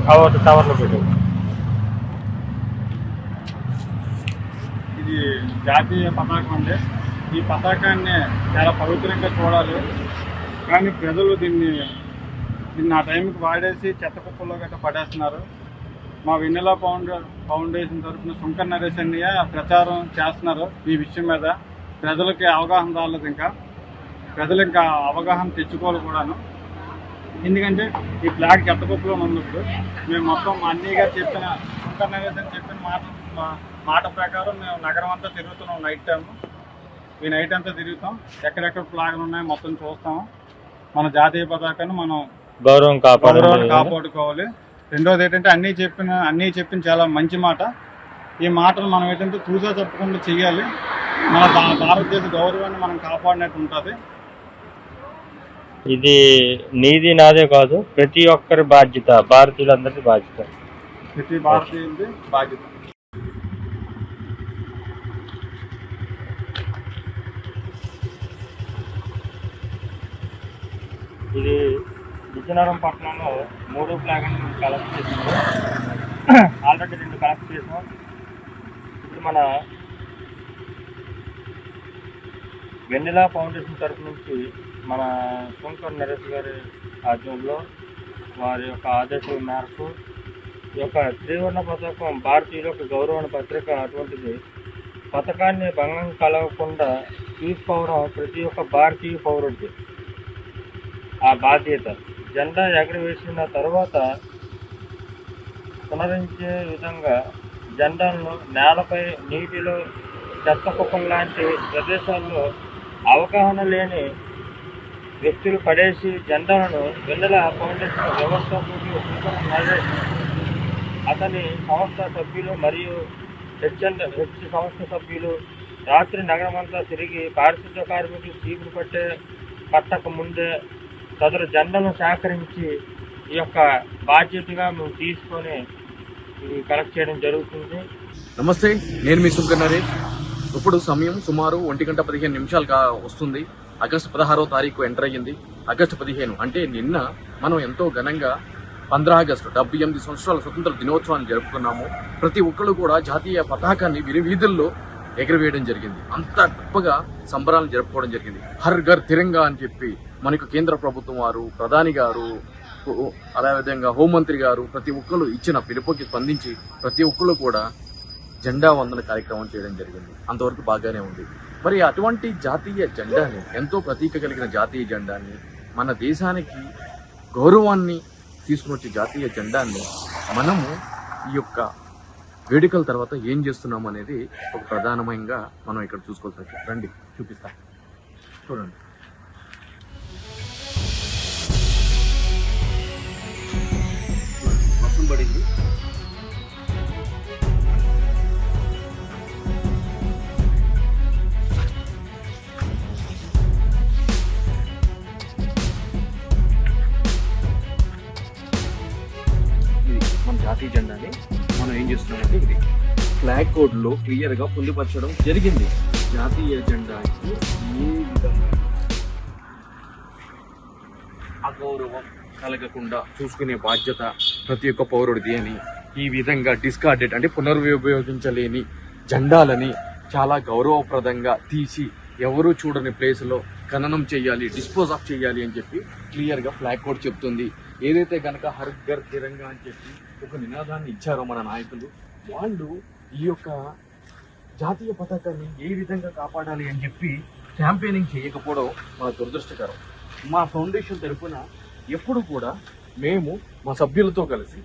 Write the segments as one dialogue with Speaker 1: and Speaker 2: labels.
Speaker 1: టవర్లో పెట్టారు.
Speaker 2: ఇది జాతీయ పతాకం అండి. ఈ పతాకాన్ని చాలా పవిత్రంగా చూడాలి, కానీ ప్రజలు దీన్ని ఆ టైంకి వాడేసి చెత్త కుప్పల్లో గట్రా పడేస్తున్నారు. మా వెన్నెల ఫౌండేషన్ తరఫున శంకర్ నరేష్ అన్నయ్య ప్రచారం చేస్తున్నారు ఈ విషయం మీద. ప్రజలకి అవగాహన రాలేదు, ప్రజలు ఇంకా అవగాహన తెచ్చుకోవాలి కూడాను. ఎందుకంటే ఈ ఫ్లాగ్ చెత్త కుప్పలో ఉన్నప్పుడు మేము మొత్తం మా అన్నయ్య గారు చెప్పిన శంకర్ నరేష్ అని చెప్పిన మాట ప్రకారం మేము నగరం అంతా తిరుగుతున్నాం. ఈ నైట్ అంతా తిరుగుతాం, ఎక్కడెక్కడ ఫ్లాగ్లు ఉన్నాయో మొత్తం చూస్తాము. మన జాతీయ పతాకాన్ని మనం గౌరవం కాపాడుకోవాలి. రెండోది ఏంటంటే అన్నీ చెప్పిన చాలా మంచి మాట. ఈ మాటలు మనం ఏంటంటే చూసా చెప్పకుండా చెయ్యాలి. మన భారతదేశ గౌరవాన్ని మనం కాపాడినట్టు ఉంటుంది.
Speaker 1: ఇది నీది నాదే కాదు, ప్రతి ఒక్కరి బాధ్యత, భారతీయులందరికీ బాధ్యత,
Speaker 2: ప్రతి భారతీయులది బాధ్యత.
Speaker 1: ఇది విజయనగరం పట్టణంలో 3 ఫ్లాగ్ అని మేము కలెక్ట్ చేసాము. ఆల్రెడీ 2 కలెక్ట్ చేసాం. ఇప్పుడు మన వెన్నెల ఫౌండేషన్ తరఫు నుంచి మన శంకర్ నరేష్ గారి ఆధ్వర్యంలో వారి యొక్క ఆదేశాల మేరకు ఈ యొక్క త్రివర్ణ పతాకం భారతీయుల యొక్క గౌరవ పత్రిక, అటువంటిది పథకాన్ని భంగం కలగకుండా తీసుకోవడం ప్రతి ఒక్క భారతీయ పౌరుడికి ఆ బాధ్యత. జెండా ఎగరవేసిన తర్వాత పునరించే విధంగా జెండాలను నేలపై, నీటిలో, చెత్త కుప్పం లాంటి ప్రదేశాల్లో అవగాహన లేని వ్యక్తులు పడేసి జెండాలను వెన్నెల ఫౌండేషన్ వ్యవస్థాపకులు శంకర్ నరేష్, అతని సంస్థ సభ్యులు మరియు హెచ్ సంస్థ సభ్యులు రాత్రి నగరమంతా తిరిగి పారిశుద్ధ్య కార్మికులు చీపురు పట్టక ముందే సదరు జెండాను సేకరించి ఈ యొక్క బాధ్యతగా మేము తీసుకొని కలెక్ట్ చేయడం జరుగుతుంది.
Speaker 3: నమస్తే, నేను మీ శంకర్ నరేష్. ఇప్పుడు సమయం సుమారు 1:15 వస్తుంది. ఆగస్టు 16వ తారీఖు ఎంటర్ అయ్యింది. ఆగస్టు 15 అంటే నిన్న మనం ఎంతో ఘనంగా 15 ఆగస్టు 78 సంవత్సరాల స్వతంత్ర దినోత్సవాన్ని జరుపుకున్నాము. ప్రతి ఒక్కళ్ళు కూడా జాతీయ పతాకాన్ని వీధుల్లో ఎగరవేయడం జరిగింది. అంత గొప్పగా సంబరాలను జరుపుకోవడం జరిగింది. హర్ ఘర్ తిరంగా అని చెప్పి మనకు కేంద్ర ప్రభుత్వం వారు, ప్రధాని గారు, అదేవిధంగా హోంమంత్రి గారు ప్రతి ఒక్కళ్ళు ఇచ్చిన పిలుపుకి స్పందించి ప్రతి ఒక్కళ్ళు కూడా జెండా వందన కార్యక్రమం చేయడం జరిగింది. అంతవరకు బాగానే ఉంది. మరి అటువంటి జాతీయ జెండాని, ఎంతో ప్రతీక కలిగిన జాతీయ జెండాన్ని, మన దేశానికి గౌరవాన్ని తీసుకుని వచ్చే జాతీయ జెండాన్ని మనము ఈ యొక్క వేడుకల తర్వాత ఏం చేస్తున్నాం అనేది ఒక ప్రధానమైనగా మనం ఇక్కడ చూసుకోవాల్సి వచ్చింది. రండి చూపిస్తా, చూడండి. వర్షం పడింది. మన జాతీయ జెండాని మనం ఏం చేస్తున్నామంటే ఇది ఫ్లాగ్ కోడ్లో క్లియర్గా పొందుపరచడం జరిగింది. జాతీయ జెండాకి ఏ విధంగా అగౌరవం కలగకుండా చూసుకునే బాధ్యత ప్రతి ఒక్క పౌరుడిది అని ఈ విధంగా డిస్కార్డెడ్ అంటే పునర్వినియోగించలేని జెండాలని చాలా గౌరవప్రదంగా తీసి ఎవరూ చూడని ప్లేస్లో ఖననం చేయాలి, డిస్పోజ్ ఆఫ్ చేయాలి అని చెప్పి క్లియర్గా ఫ్లాగ్ కోడ్ చెప్తుంది. ఏదైతే కనుక హర్ ఘర్ తిరంగా అని చెప్పి ఒక నినాదాన్ని ఇచ్చారో మన నాయకులు, వాళ్ళు ఈ యొక్క జాతీయ పతాకాన్ని ఏ విధంగా కాపాడాలి అని చెప్పి క్యాంపెయినింగ్ చేయకపోవడం మన దురదృష్టకరం. మా ఫౌండేషన్ తరఫున ఎప్పుడు కూడా మేము మా సభ్యులతో కలిసి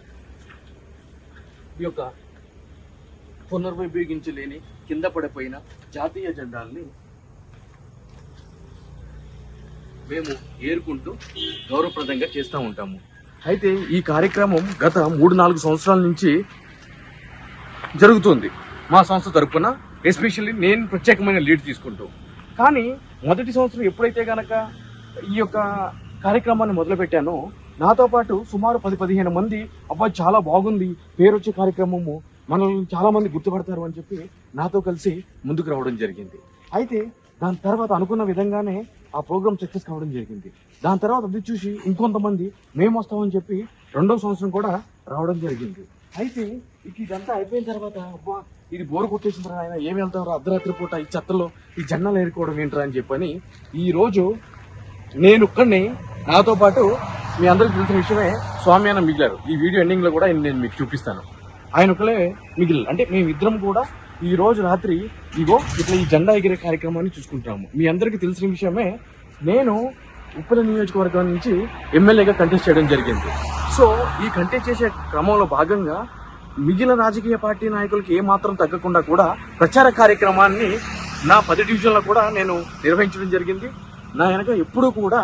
Speaker 3: ఈ యొక్క పునర్వినియోగించలేని కింద పడిపోయిన జాతీయ జెండాల్ని మేము ఏరుకుంటూ గౌరవప్రదంగా చేస్తూ ఉంటాము. అయితే ఈ కార్యక్రమం గత 3-4 సంవత్సరాల నుంచి జరుగుతుంది మా సంస్థ తరఫున. ఎస్పెషల్లీ నేను ప్రత్యేకమైన లీడ్ తీసుకుంటూ. కానీ మొదటి సంవత్సరం ఎప్పుడైతే గనక ఈ యొక్క కార్యక్రమాన్ని మొదలుపెట్టానో నాతో పాటు సుమారు 10-15 మంది అబ్బాయి చాలా బాగుంది, పేరు వచ్చే కార్యక్రమము, మనల్ని చాలా మంది గుర్తుపడతారు అని చెప్పి నాతో కలిసి ముందుకు రావడం జరిగింది. అయితే దాని తర్వాత అనుకున్న విధంగానే ఆ ప్రోగ్రామ్ సక్సెస్ కావడం జరిగింది. దాని తర్వాత అది చూసి ఇంకొంతమంది మేము వస్తామని చెప్పి రెండో సంవత్సరం కూడా రావడం జరిగింది. అయితే ఇక ఇదంతా అయిపోయిన తర్వాత అబ్బా ఇది బోరు కొట్టేసిన ఆయన ఏమి వెళ్తాం అర్ధరాత్రి పూట ఈ చెత్తలో ఈ జెండాలు ఏరుకోవడం ఏంట్రా అని చెప్పని ఈ రోజు నేను ఒక్కడిని, నాతో పాటు మీ అందరికి తెలిసిన విషయమే స్వామి మిగిలారు. ఈ వీడియో ఎండింగ్ లో కూడా నేను మీకు చూపిస్తాను. ఆయన ఒకలే మిగిలిన, అంటే మేమిద్దరం కూడా ఈ రోజు రాత్రి ఇగో ఇట్లా ఈ జెండా ఎగిరే కార్యక్రమాన్ని చూసుకుంటాము. మీ అందరికీ తెలిసిన విషయమే, నేను ఉప్పల నియోజకవర్గం నుంచి ఎమ్మెల్యేగా కంటెస్ట్ చేయడం జరిగింది. సో ఈ కంటెస్ట్ చేసే క్రమంలో భాగంగా మిగిలిన రాజకీయ పార్టీ నాయకులకి ఏమాత్రం తగ్గకుండా కూడా ప్రచార కార్యక్రమాన్ని నా 10 డివిజన్లో కూడా నేను నిర్వహించడం జరిగింది. నా వెనక ఎప్పుడూ కూడా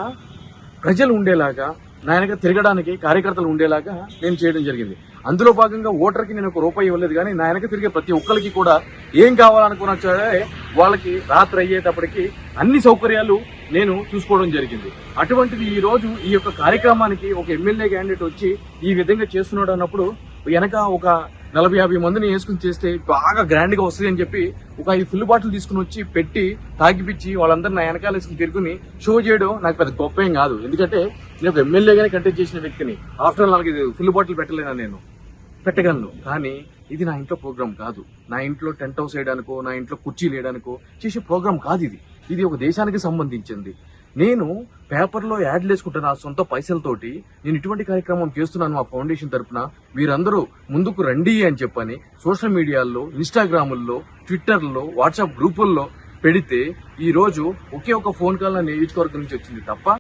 Speaker 3: ప్రజలు ఉండేలాగా, నా వెనక తిరగడానికి కార్యకర్తలు ఉండేలాగా నేను చేయడం జరిగింది. అందులో భాగంగా ఓటర్కి నేను ₹1 ఇవ్వలేదు, కానీ నా వెనక తిరిగే ప్రతి ఒక్కరికి కూడా ఏం కావాలనుకున్నా సరే వాళ్ళకి రాత్రి అయ్యేటప్పటికి అన్ని సౌకర్యాలు నేను చూసుకోవడం జరిగింది. అటువంటిది ఈ రోజు ఈ యొక్క కార్యక్రమానికి ఒక ఎమ్మెల్యే క్యాండిడేట్ వచ్చి ఈ విధంగా చేస్తున్నాడు అన్నప్పుడు వెనక ఒక 40-50 మందిని వేసుకుని చేస్తే బాగా గ్రాండ్ గా వస్తుంది అని చెప్పి ఒక 5 ఫుల్ బాటిల్ తీసుకుని వచ్చి పెట్టి తాగిపిచ్చి వాళ్ళందరూ నా వెనకాల వేసుకుని తిరుగుని షో చేయడం నాకు పెద్ద గొప్ప ఏం కాదు. ఎందుకంటే నేను ఒక ఎమ్మెల్యేగానే కంటెస్ట్ చేసిన వ్యక్తిని. ఆఫ్టర్ ఆల్ నాకు ఫుల్ బాటిల్ పెట్టలేనా, నేను పెట్టగలను. కానీ ఇది నా ఇంట్లో ప్రోగ్రామ్ కాదు. నా ఇంట్లో టెంట్ హౌస్ వేయడానికో, నా ఇంట్లో కుర్చీలు వేయడానికో చేసే ప్రోగ్రామ్ కాదు ఇది. ఇది ఒక దేశానికి సంబంధించింది. నేను పేపర్లో యాడ్లు వేసుకుంటున్న నా సొంత పైసలతోటి నేను ఇటువంటి కార్యక్రమం చేస్తున్నాను మా ఫౌండేషన్ తరఫున. మీరందరూ ముందుకు రండి అని చెప్పని సోషల్ మీడియాల్లో, ఇన్స్టాగ్రాముల్లో, ట్విట్టర్లో, వాట్సాప్ గ్రూపుల్లో పెడితే ఈ రోజు ఒకే ఒక ఫోన్ కాల్ నా నియోజకవర్గం నుంచి వచ్చింది తప్ప